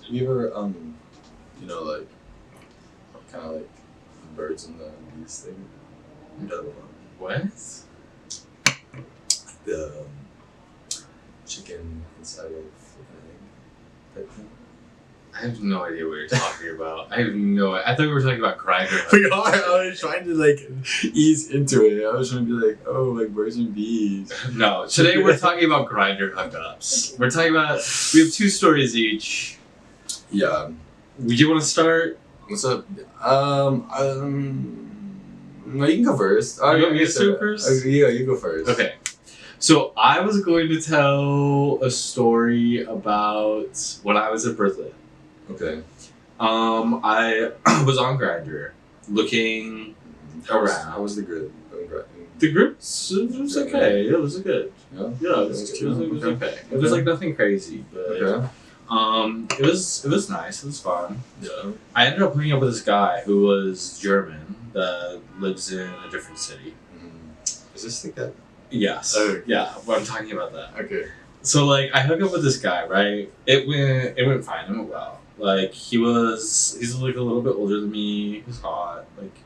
Have you ever, you know, like, kind of like birds and the bees thing? You know, What? the chicken inside of an egg type thing? I have no idea what you're talking about. I have no. I thought we were talking about Grindr. We are. I was trying to like ease into it. I was trying to be like, oh, like birds and bees. No, today we're talking about Grindr hookups. We're talking about. We have 2 stories each. Yeah. Would you want to start? What's up? No, you can go first. You want me to start first? Yeah, you go first. Okay. So I was going to tell a story about when I was in Berlin. Okay. I was on Grindr looking around. How was the grid? The group was okay. It was good. Yeah. Yeah, it was okay. It was like nothing crazy, but Okay. it was nice. It was fun. Yeah. I ended up hooking up with this guy who was German that lives in a different city. Is this like that? Yes. Oh. Yeah. Well, I'm talking about that. Okay. So like I hooked up with this guy, right? It went fine. It went well. Like he's like a little bit older than me. He was hot. Like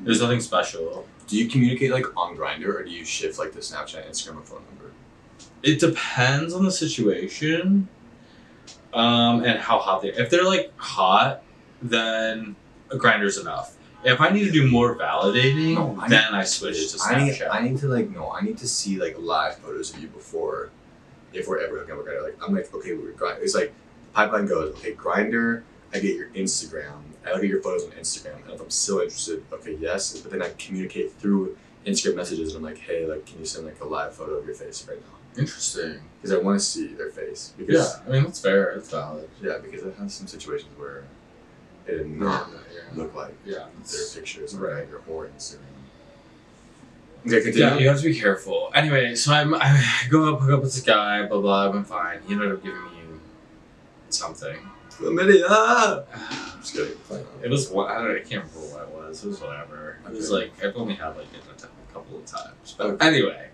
there's nothing special. Do you communicate like on Grindr or do you shift like the Snapchat, Instagram, or phone number? It depends on the situation, and how hot they. If they're like hot, then a Grindr's enough. If I need to do more validating, then I switch to Snapchat. I need to like I need to see like live photos of you before, if we're ever hooking up with Grindr. Like I'm like, okay, we're Grindr. It's like pipeline goes. Okay, Grindr. I get your Instagram. I look at your photos on Instagram, and if I'm still interested, okay, yes. But then I communicate through Instagram messages, and I'm like, hey, like, can you send like a live photo of your face right now? Interesting. Because I want to see their face. Because, Yeah, I mean that's fair. It's valid. Yeah, because I've had some situations where it did not look like their pictures on right. Grindr or Instagram. Okay, continue. Yeah, you have to be careful. Anyway, so I go up, hook up with this guy, blah blah. I went fine. He ended up giving me something. Chlamydia. I'm just kidding. It was what I can't remember what it was. It was whatever. It was like I've only had like it a couple of times. But anyway,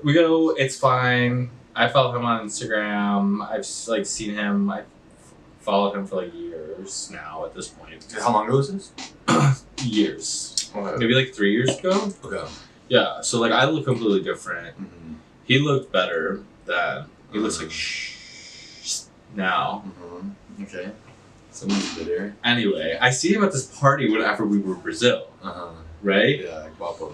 we go. It's fine. I follow him on Instagram. I've like seen him. I followed him for like years now. At this point, How long ago was this? years. Okay. Maybe like 3 years ago. Okay. Yeah. So like I look completely different. Mm-hmm. He looked better then. He looks like now. Mm-hmm. Okay. Someone's bitter. Anyway, I see him at this party after we were in Brazil. Right? Yeah, guapo.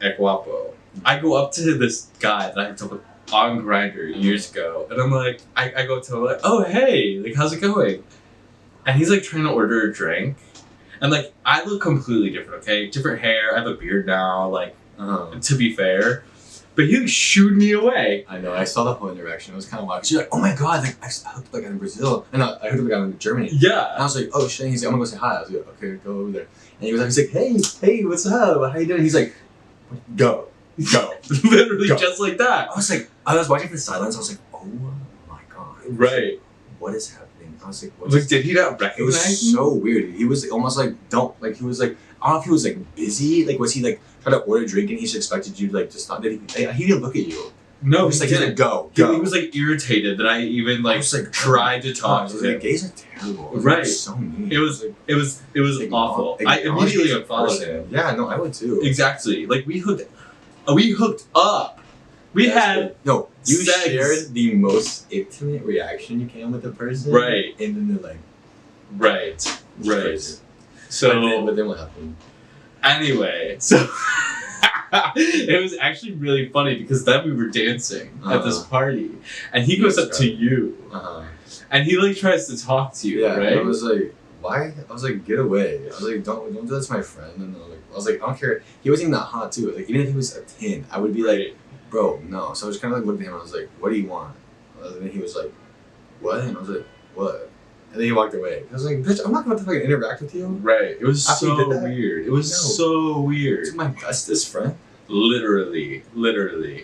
At Guapo. I go up to this guy that I hooked up with on Grindr years ago, and I'm like, I go to him like, oh hey, like how's it going? And he's like trying to order a drink, and like I look completely different. Okay, different hair. I have a beard now. Like to be fair. But he shooed me away. I know. I saw the whole interaction. It was kind of wild. She's like, "Oh my god! Like I hooked up a guy in Brazil, and I hooked up a guy in Germany." Yeah. And I was like, "Oh shit!" He's like, "I'm gonna go say hi." I was like, "Okay, go over there." And he was like, "Hey, what's up? How you doing?" He's like, "Go." Literally Go. just like that. I was watching the silence. I was like, "Oh my god!" Right. What is happening? I was like, "What?" Like, did he not recognize? It was so weird. He was almost like he was like, I don't know if he was like busy. Like, was he like trying to order a drink and he just expected you to like just not? He didn't look at you. No, he was like, go. He was like irritated that I even like tried to talk to him. Gays are terrible. Right. So mean. It was awful. I immediately unfollowed him. Yeah, no, I would too. Exactly. Like we hooked up. We had no. You sex. shared the most intimate reaction you can with a person. Right. And then they're like. Right. Crazy. So. But then what happened? Anyway, so. It was actually really funny because then we were dancing at this party, and he goes up to you, and he like tries to talk to you, right? And I was like, why? I was like, get away. I was like, don't do that to my friend. And I was like, I don't care. He wasn't even that hot too. Like even if he was a 10, I would be like, bro, no. So I was kind of like looking at him. I was like, what do you want? And then he was like, what? And I was like, what? And then he walked away. I was like, bitch, I'm not about to fucking interact with you. Right. It was so weird. It was so weird. It's my bestest friend. Literally.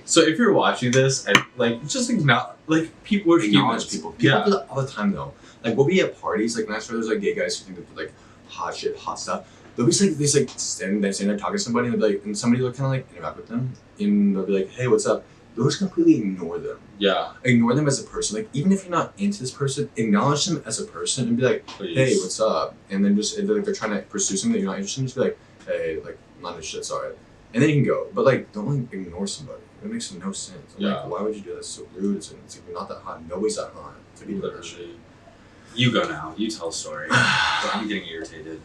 So if you're watching this, and like just acknowledge, like people are acknowledge people. People do that all the time though. Like we'll be at parties, like that's where there's like gay guys who think they're like hot shit, hot stuff. They'll be just like standing there talking to somebody, and they'll be like, and somebody will kind of like interact with them, and they'll be like, hey, what's up? those completely ignore them. Yeah. Ignore them as a person. Like, even if you're not into this person, acknowledge them as a person and be like, Please. hey, what's up? And then just, if they're trying to pursue something that you're not interested in, just be like, hey, like, I'm not interested, sorry. And then you can go. But, like, don't, like, ignore somebody. It makes no sense. I'm like, why would you do that? It's so rude. It's like, you're not that hot. Nobody's that hot. It's like, literally. You go now. You tell a story. I'm getting irritated.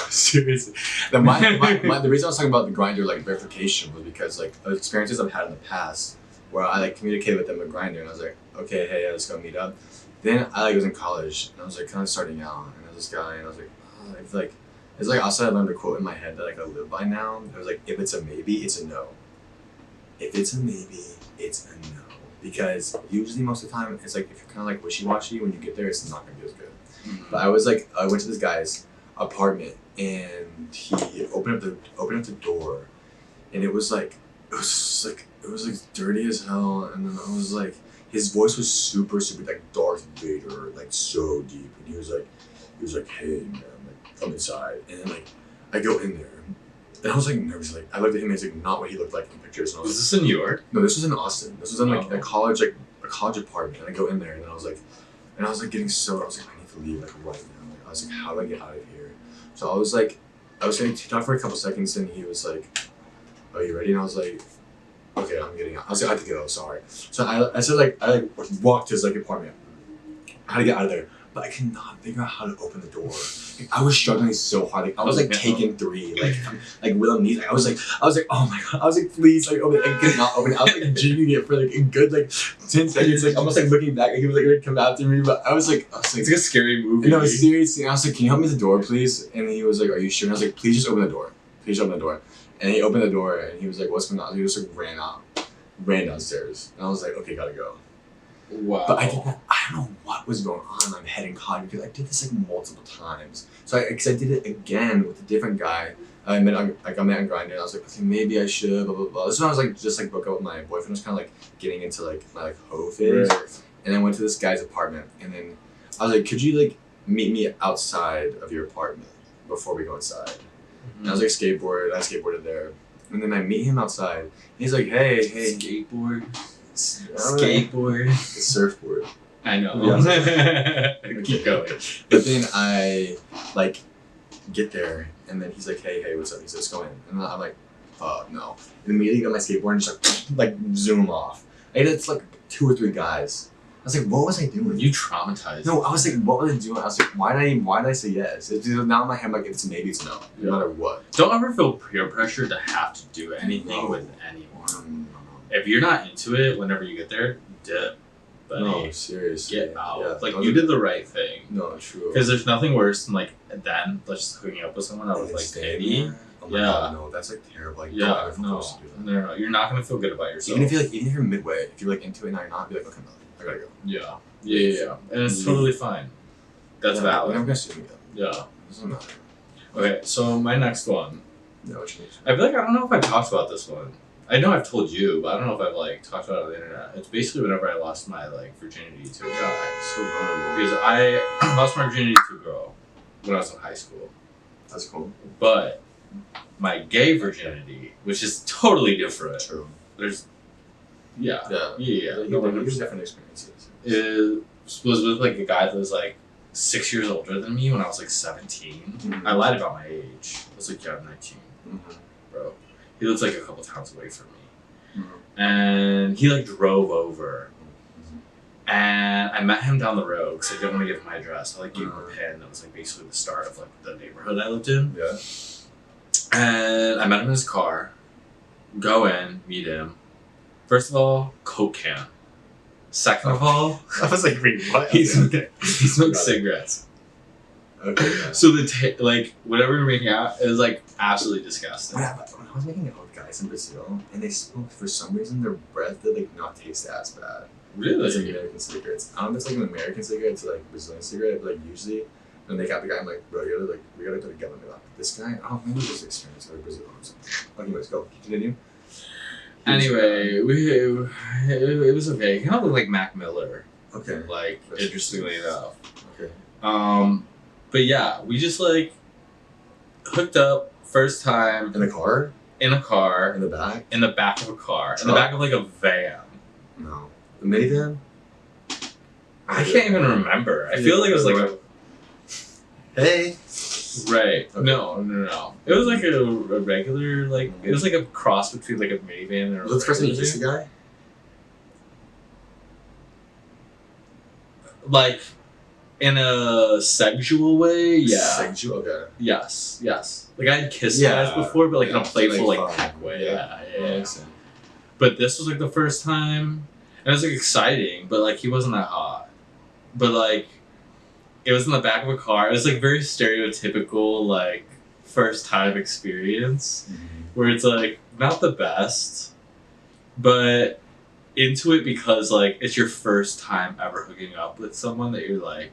Seriously. The reason I was talking about the Grindr, like, verification was because, like, experiences I've had in the past where I, like, communicated with them with Grindr, and I was like, okay, hey, let's go meet up. Then I, like, was in college, and I was, like, kind of starting out, and there was this guy, and I was like, oh, it's like also I learned a quote in my head that, like, I live by now. It was like, if it's a maybe, it's a no. If it's a maybe, it's a no. Because usually most of the time, it's like, if you're kind of, like, wishy-washy, when you get there, it's not going to be as good. Mm-hmm. But I went to this guy's apartment, and he opened up the door, and it was like dirty as hell, and then I was like, his voice was super like Darth Vader, like so deep, and he was like, hey man, like, come inside, and then, like, I go in there, and I was like nervous, like I looked at him and it's like not what he looked like in pictures, and I was this in New York? No, this was in Austin. This was in like a college apartment, and I go in there, and I was like getting so, I was like, I need to leave like right now. Like, I was like, how do I get out of here? So I was going to talk for a couple seconds, and he was like, are you ready? And I was like, okay, I'm getting out. I was like, I have to go, sorry. So I walked to his, like, apartment. I had to get out of there, but I could not figure out how to open the door. Like, I was struggling so hard. Like, I was like taking 3, like with a knees. Like, I was like, oh my god. I was like, please, like, open it. I could not open it. I was like jigging it for like a good like 10 seconds, like almost like looking back. Like, he was like gonna come after me, but I was like, it's like a scary movie. No, seriously. I was like, can you help me with the door, please? And he was like, are you sure? And I was like, please just open the door. Please open the door. And he opened the door, and he was like, what's going on? He just like ran downstairs, and I was like, okay, gotta go. Wow. But I don't know what was going on in my head in college, because I did this like multiple times. So because I did it again with a different guy. I met on Grindr, and I was like, okay, maybe I should, blah blah blah. This is when I was like just like broke up with my boyfriend. I was kind of like getting into like my like hoe phase, and I went to this guy's apartment, and then I was like, could you like meet me outside of your apartment before we go inside? Mm-hmm. And I was like, I skateboarded there, and then I meet him outside. And he's like, hey, skateboard. It's surfboard. I know. Yeah. Keep going. But then I like get there, and then he's like, hey, what's up? He says, go in. And I'm like, no. And immediately got my skateboard and just like zoom off. I did like 2 or 3 guys. I was like, what was I doing? You traumatized. No, I was like, what was I doing? I was like, why did I say yes? It's now in my head, like, it's maybe it's no, no matter what. Don't ever feel peer pressure to have to do anything with anyone. If you're not into it, whenever you get there, dip. But no, seriously. Get out. Yeah, like, you did the right thing. No, true. Because there's nothing worse than, like, just hooking up with someone out of, like, pity. Oh my god, no, that's, like, terrible. Like, don't ever feel forced to do that. No, you're not going to feel good about yourself. Even if you're midway, if you're, like, into it and you're not, be like, okay, no, I gotta go. Yeah. And it's totally fine. That's valid. I'm gonna assume that. Yeah. Doesn't matter. Okay, so my next one. No, what you mean? I feel like I don't know if I talked about this one. I know I've told you, but I don't know if I've like talked about it on the internet. It's basically whenever I lost my like virginity to a guy. So vulnerable. Because I lost my virginity to a girl when I was in high school. That's cool. But my gay virginity, which is totally different. True. There's Yeah. No, different experiences. It was with like a guy that was like 6 years older than me when I was like 17. Mm-hmm. I lied about my age. I was like, yeah, I'm 19. Mm-hmm. Bro. He lives like a couple towns away from me. Mm-hmm. And he like drove over. Mm-hmm. And I met him down the road because I didn't want to give him my address. I like gave him a pin that was like basically the start of like the neighborhood I lived in. Yeah. And I met him in his car. Go in, meet him. First of all, Coke can. Second of all, I was like, wait, what? he smoked cigarettes. Okay. Yeah. So whatever we were making out, it was like absolutely disgusting. When I was making out with guys in Brazil, and they smoked, for some reason their breath did like not taste as bad. Really? It's like American cigarettes. I don't know if it's like an American cigarette to like Brazilian cigarette, but like usually when they got the guy, I'm like, bro, we gotta do it together. Like, this guy, I don't know, this experience with Brazil or something. Anyways, go. Continue. Anyway, it was okay. He kind of looked like Mac Miller. Okay. Like, interestingly enough. Okay. But yeah, we just like hooked up first time in the car. In a car. In the back. In the back of a car. Truck. In the back of like a van. The minivan? I can't even remember. I feel like it was like a... Hey. Right. Okay. No. It was like a regular, like, it was like a cross between like a minivan and a Was that the first time you kissed regular a guy? Like, in a sexual way, yeah. Sexual? Okay. Yes. Like, I had kissed Yeah. guys before, but like in a playful, like, like, fun. peck way. Yeah. Yeah. But this was like the first time, and it was like exciting, but like he wasn't that hot. But like, it was in the back of a car. It was like very stereotypical, like, first time experience, where it's like not the best, but into it because like it's your first time ever hooking up with someone that you're like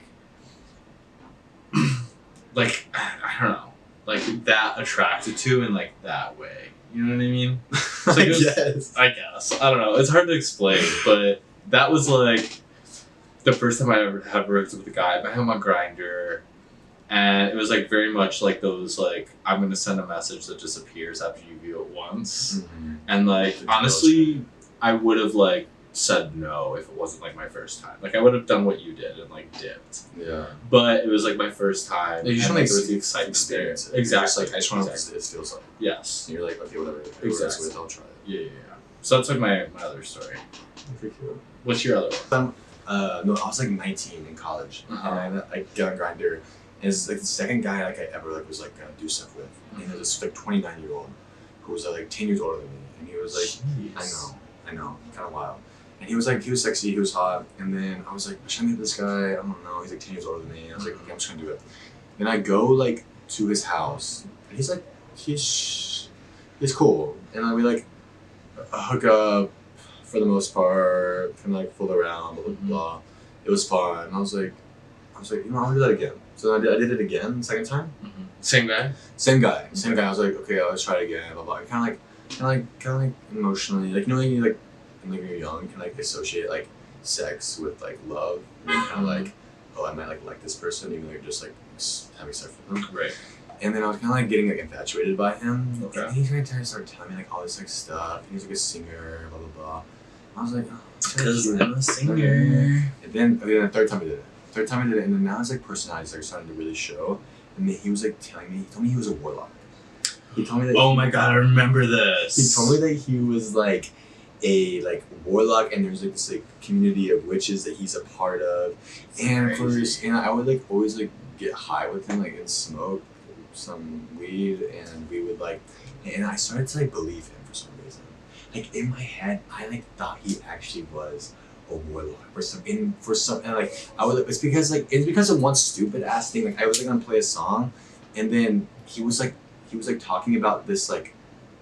like I don't know, like that attracted to in like that way. You know what I mean? So like, I guess. I don't know. It's hard to explain, but that was like the first time I ever had hooked up with a guy. I met him on Grindr, and it was like very much like those like I'm gonna send a message that disappears after you view it once, and like honestly, I would have like said no if it wasn't like my first time. Like I would have done what you did and like dipped. Yeah. But it was like my first time. You just and, want like, there was the excitement experience there. it. Exactly. Like I just want to know what it feels like. Yes. And you're like, okay, whatever. Exactly. I'll try it. Yeah. So that's like my other story. What's your other one? No, I was like 19 in college, and I get on Grindr, and it's like the second guy like I ever like was like gonna do stuff with, and he was this like 29-year-old who was like 10 years older than me, and he was like, Jeez. I know, kind of wild, and he was sexy, he was hot, and then I was like, should I meet this guy? I don't know, he's like 10 years older than me. I was like, okay, I'm just gonna do it. Then I go like to his house, and he's like, he's cool, and then we like hook up. For the most part, kind of like fooled around, blah blah blah. It was fun. I was like, you know, I'll do that again. So I did it again, second time. Same guy. Same guy. I was like, okay, I'll try it again. Blah blah. Kind of like emotionally, like you know, when you like when you're young, you can like associate like sex with like love, and you're kind of like, oh, I might like this person, even though you're just like having sex with them. Right. And then I was kind of like getting like infatuated by him. Okay. And he's gonna start telling me like all this like stuff. And he's like a singer, blah blah blah. I was like, oh, because I'm a singer. And then the third time I did it. And then now his like personality like starting to really show. And then he was like he told me he was a warlock. He told me that. Oh my god, I remember this. He told me that he was like a like warlock, and there's like this like community of witches that he's a part of. And I would like always like get high with him, like and smoke some weed, and we would like, and I started to like believe him for some reason. Like in my head, I like thought he actually was a warlock and like I was. It's because of one stupid ass thing. Like I was like gonna play a song, and then he was like talking about this like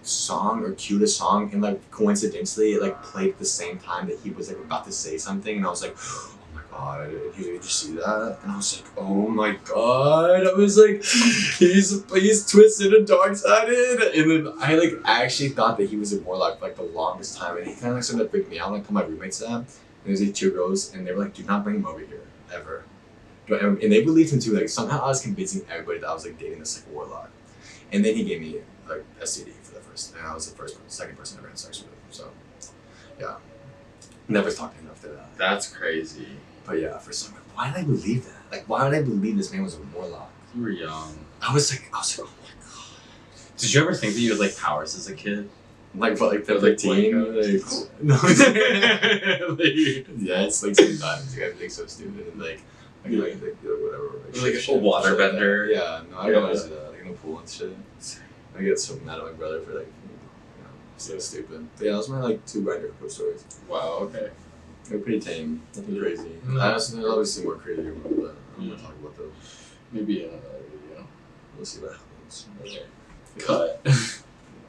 song or cued a song, and like coincidentally it like played at the same time that he was like about to say something, and I was like, oh my god, did you see that? And I was like, oh my god, I was like, he's twisted and dark-sided, and then I like actually thought that he was a warlock for like the longest time, and he kind of like started to freak me out. Like told my roommates that, and there's these two girls, and they were like, do not bring him over here ever. And they believed him too. Like somehow I was convincing everybody that I was like dating this like warlock, and then he gave me like STD for the first, and I was the second person I ever had sex with. So yeah, never talked to him after that. That's crazy. But yeah, for some reason, why did I believe that? Like, why would I believe this man was a warlock? You were young. I was like, oh my god. Did you ever think that you had like powers as a kid? Like, what, like 15? Like, no. Yeah, it's like sometimes you guys think so stupid and like whatever. Like a waterbender. Yeah, no, I don't always do that. Like in the pool and shit. I get so mad at my brother for like, so stupid. But yeah, those are my like 2 Grindr hookup stories. Wow. Okay. They're pretty tame. Nothing crazy. No. Honestly, there's obviously more crazy ones, but I'm gonna talk about those. Maybe in another video. We'll see what happens. Okay. Cut.